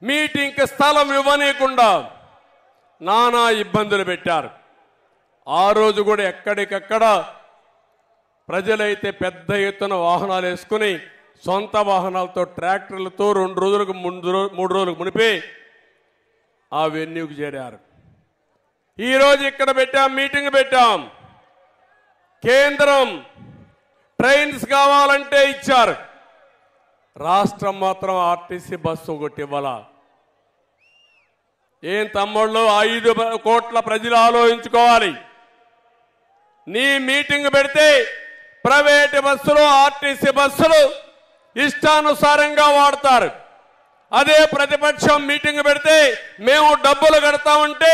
మీటింగ్కి స్థలం ఇవ్వనీయకుండా నానా ఇబ్బందులు పెట్టారు. ఆ రోజు కూడా ఎక్కడికక్కడ ప్రజలైతే పెద్ద ఎత్తున వాహనాలు వేసుకుని సొంత వాహనాలతో ట్రాక్టర్లతో 2 రోజులకు 3 రోజులకు మునిపే ఆ వెన్యూకి చేరారు. ఈరోజు ఇక్కడ మీటింగ్ పెట్టాం. కేంద్రం ట్రైన్స్ కావాలంటే ఇచ్చారు, రాష్ట్రం మాత్రం ఆర్టీసీ బస్సు ఒకటి ఇవ్వాల. ఏం తమ్ముళ్ళు, 5 కోట్ల ప్రజలు ఆలోచించుకోవాలి. నీ మీటింగ్ పెడితే ప్రైవేటు బస్సులు ఆర్టీసీ బస్సులు ఇష్టానుసారంగా వాడతారు. అదే ప్రతిపక్షం మీటింగ్ పెడితే మేము డబ్బులు కడతామంటే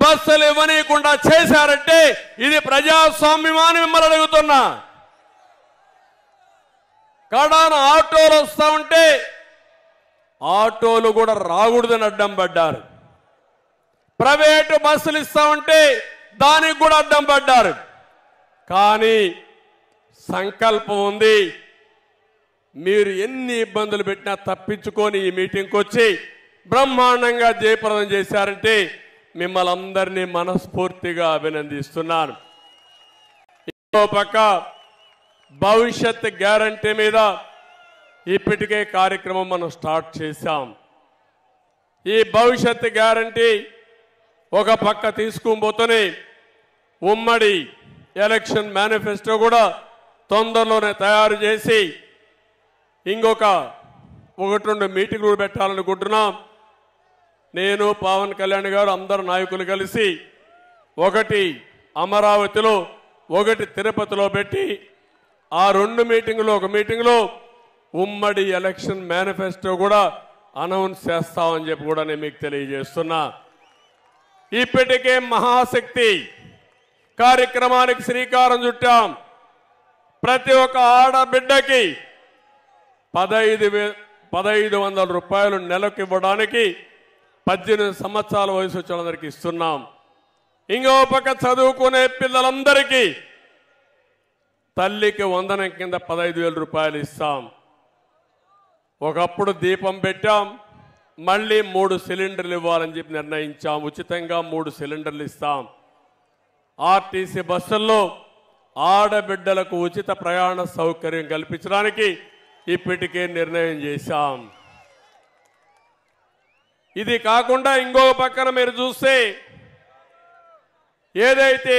బస్సులు ఇవ్వనీయకుండా చేశారంటే ఇది ప్రజాస్వామ్యమని మిమ్మల్ని అడుగుతున్నా. కడాన ఆటోలు వస్తా ఉంటే ఆటోలు కూడా రాకూడదని అడ్డం పడ్డారు. ప్రైవేటు బస్సులు ఇస్తా ఉంటే దానికి కూడా అడ్డం పడ్డారు. కానీ సంకల్పం ఉంది. మీరు ఎన్ని ఇబ్బందులు పెట్టినా తప్పించుకొని ఈ మీటింగ్కి వచ్చి బ్రహ్మాండంగా జయప్రదం చేశారంటే మిమ్మల్ని అందరినీ మనస్ఫూర్తిగా అభినందిస్తున్నాను. ఇంకో పక్క భవిష్యత్ గ్యారంటీ మీద ఇప్పటికే కార్యక్రమం మనం స్టార్ట్ చేశాం. ఈ భవిష్యత్ గ్యారంటీ ఒక పక్క తీసుకుపోతూనే ఉమ్మడి ఎలక్షన్ మేనిఫెస్టో కూడా తొందరలోనే తయారు చేసి ఇంకొక 1-2 మీటింగులు పెట్టాలనుకుంటున్నాం. నేను పవన్ కళ్యాణ్ గారు అందరు నాయకులు కలిసి ఒకటి అమరావతిలో ఒకటి తిరుపతిలో పెట్టి ఆ 2 మీటింగులు ఒక మీటింగులో ఉమ్మడి ఎలక్షన్ మేనిఫెస్టో కూడా అనౌన్స్ చేస్తామని చెప్పి కూడా నేను మీకు తెలియజేస్తున్నా. ఇప్పటికే మహాశక్తి కార్యక్రమానికి శ్రీకారం చుట్టాం. ప్రతి ఒక్క ఆడబిడ్డకి 1500 రూపాయలు నెలకు ఇవ్వడానికి 18 సంవత్సరాల వయసు వచ్చిన వాళ్ళందరికీ ఇస్తున్నాం. ఇంకో పక్క చదువుకునే పిల్లలందరికీ తల్లికి వందనం కింద 15,000 రూపాయలు ఇస్తాం. ఒకప్పుడు దీపం పెట్టాం, మళ్ళీ 3 సిలిండర్లు ఇవ్వాలని చెప్పి నిర్ణయించాం. ఉచితంగా 3 సిలిండర్లు ఇస్తాం. ఆర్టీసీ బస్సుల్లో ఆడబిడ్డలకు ఉచిత ప్రయాణ సౌకర్యం కల్పించడానికి ఇప్పటికే నిర్ణయం చేశాం. ఇది కాకుండా ఇంకో పక్కన మీరు చూస్తే ఏదైతే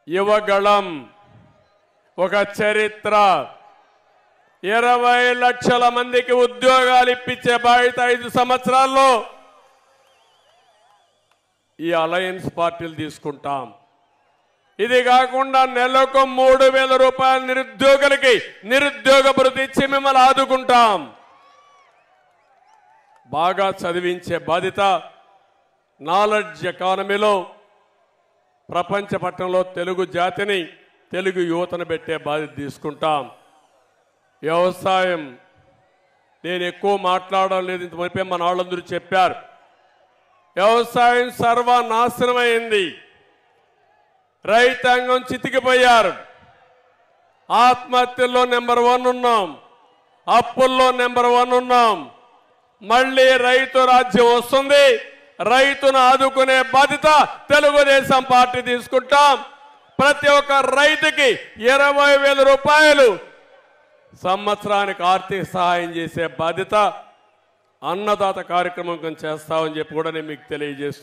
యువగళం ఒక చరిత్ర 20 లక్షల మందికి ఉద్యోగాలు ఇప్పించే బాధ్యత 5 సంవత్సరాల్లో ఈ అలయన్స్ పార్టీలు తీసుకుంటాం. ఇది కాకుండా నెలకు 3,000 రూపాయలు నిరుద్యోగులకి నిరుద్యోగ భృతి ఇచ్చి మిమ్మల్ని ఆదుకుంటాం. బాగా చదివించే బాధ్యత నాలెడ్జ్ ఎకానమీలో ప్రపంచ పట్టణంలో తెలుగు జాతిని తెలుగు యువతను పెట్టే బాధ్యత తీసుకుంటాం. వ్యవసాయం నేను ఎక్కువ మాట్లాడడం లేదు, ఇంత మునిపే మన వాళ్ళందరూ చెప్పారు. వ్యవసాయం సర్వనాశనమైంది. రైతాంగం చితికిపోయారు. ఆత్మహత్యల్లో నెంబర్ 1 ఉన్నాం, అప్పుల్లో నెంబర్ 1 ఉన్నాం. మళ్ళీ రైతు రాజ్యం వస్తుంది. రైతును ఆదుకునే బాధ్యత తెలుగుదేశం పార్టీ తీసుకుంటాం. ప్రతి ఒక్క రైతుకి 20,000 రూపాయలు సంవత్సరానికి ఆర్థిక సహాయం చేసే బాధ్యత అన్నదాత కార్యక్రమం చేస్తామని చెప్పి కూడా నేను మీకు తెలియజేస్తున్నాను.